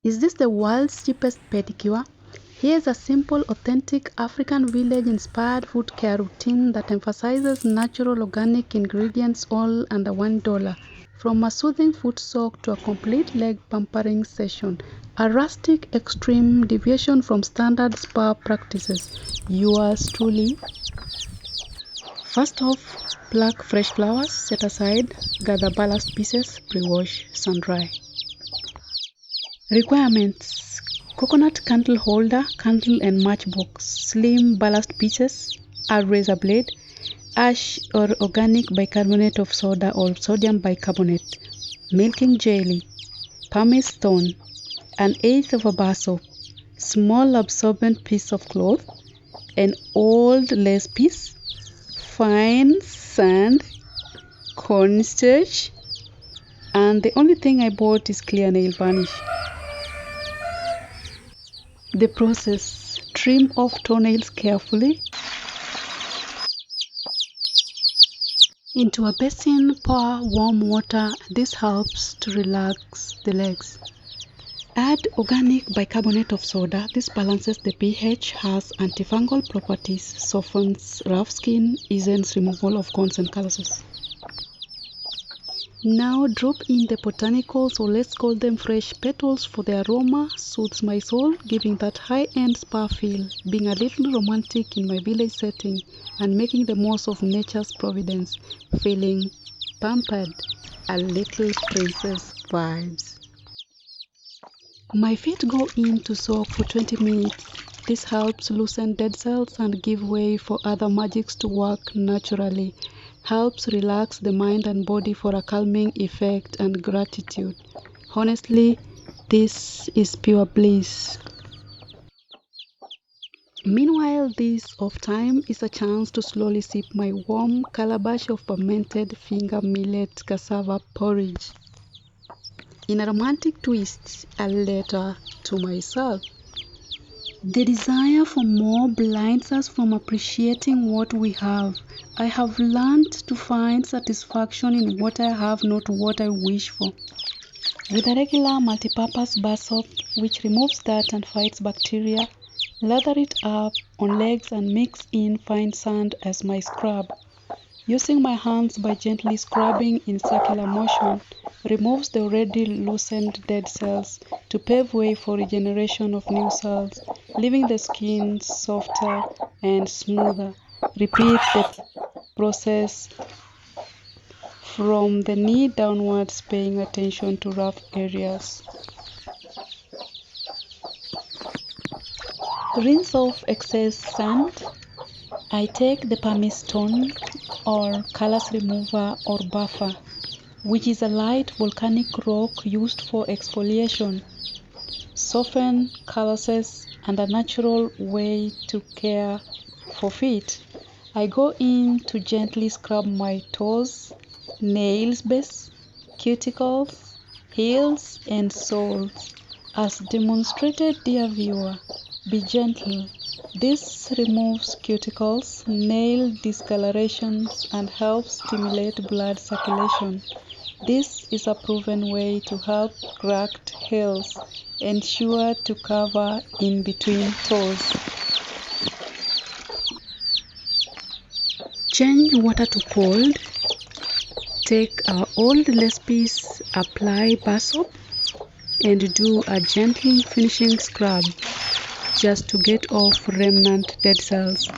Is this the world's cheapest pedicure? Here's a simple, authentic African village-inspired foot care routine that emphasizes natural organic ingredients all under $1. From a soothing foot soak to a complete leg pampering session, a rustic extreme deviation from standard spa practices. Yours truly. First off, pluck fresh flowers, set aside, gather ballast pieces, pre-wash, sun-dry. Requirements: coconut candle holder, candle and matchbox, slim ballast pieces, a razor blade, ash or organic bicarbonate of soda or sodium bicarbonate, milking jelly, pumice stone, an eighth of a bar soap, small absorbent piece of cloth, an old lace piece, fine sand, cornstarch, and the only thing I bought is clear nail varnish. The process: trim off toenails carefully. Into a basin, pour warm water. This helps to relax the legs. Add organic bicarbonate of soda. This balances the pH, has antifungal properties, softens rough skin, eases removal of corns and calluses. Now drop in the botanicals, or let's call them fresh petals, for the aroma soothes my soul, giving that high-end spa feel, being a little romantic in my village setting and making the most of nature's providence, feeling pampered, a little princess vibes. My feet go in to soak for 20 minutes. This helps loosen dead cells and give way for other magics to work naturally. Helps relax the mind and body for a calming effect and gratitude. Honestly, this is pure bliss. Meanwhile, this off time is a chance to slowly sip my warm calabash of fermented finger millet cassava porridge. In a romantic twist, a letter to myself. The desire for more blinds us from appreciating what we have. I have learned to find satisfaction in what I have, not what I wish for. With a regular multi-purpose bar soap, which removes dirt and fights bacteria, lather it up on legs and mix in fine sand as my scrub. Using my hands by gently scrubbing in circular motion removes the already loosened dead cells to pave way for regeneration of new cells, leaving the skin softer and smoother. Repeat the process from the knee downwards, paying attention to rough areas. Rinse off excess sand. I take the pumice stone or callus remover or buffer, which is a light volcanic rock used for exfoliation, soften calluses, and a natural way to care for feet. I go in to gently scrub my toes, nails base, cuticles, heels, and soles. As demonstrated, dear viewer, be gentle. This removes cuticles, nail discolorations, and helps stimulate blood circulation. This is a proven way to help cracked heels. Ensure to cover in between toes. Change water to cold. Take our old lace piece, apply bar soap, and do a gentle finishing scrub just to get off remnant dead cells.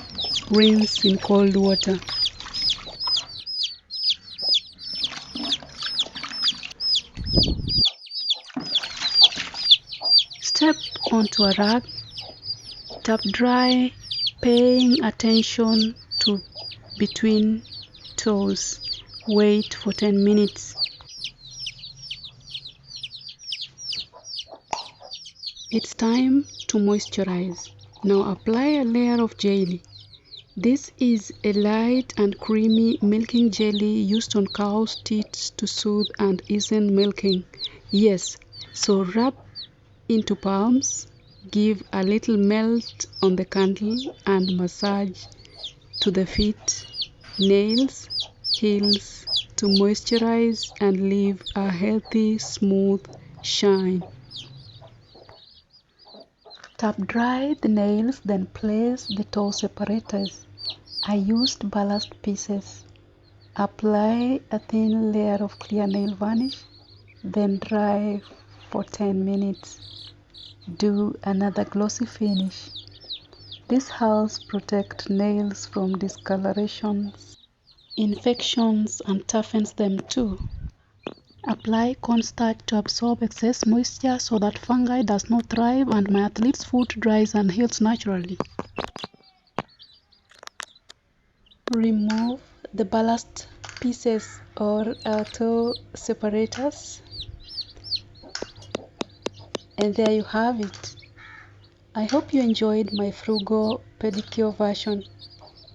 Rinse in cold water. Step onto a rag, tap dry, paying attention to between toes. Wait for 10 minutes. It's time to moisturize. Now apply a layer of jelly. This is a light and creamy milking jelly used on cows' teats to soothe and ease milking. Yes, so rub into palms, give a little melt on the candle, and massage to the feet, nails, heels to moisturize and leave a healthy, smooth shine. Tap dry the nails, then place the toe separators. I used ballast pieces. Apply a thin layer of clear nail varnish, then dry for 10 minutes. Do another glossy finish. This helps protect nails from discolorations, infections, and toughens them too. Apply cornstarch to absorb excess moisture so that fungi does not thrive and my athlete's foot dries and heals naturally. Remove the ballast pieces or toe separators, and there you have it. I hope you enjoyed my frugal pedicure version.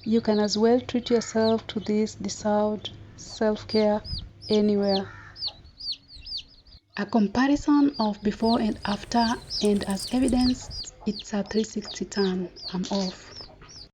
You can as well treat yourself to this deserved self-care anywhere. A comparison of before and after, and as evidence, it's a 360 turn. I'm off.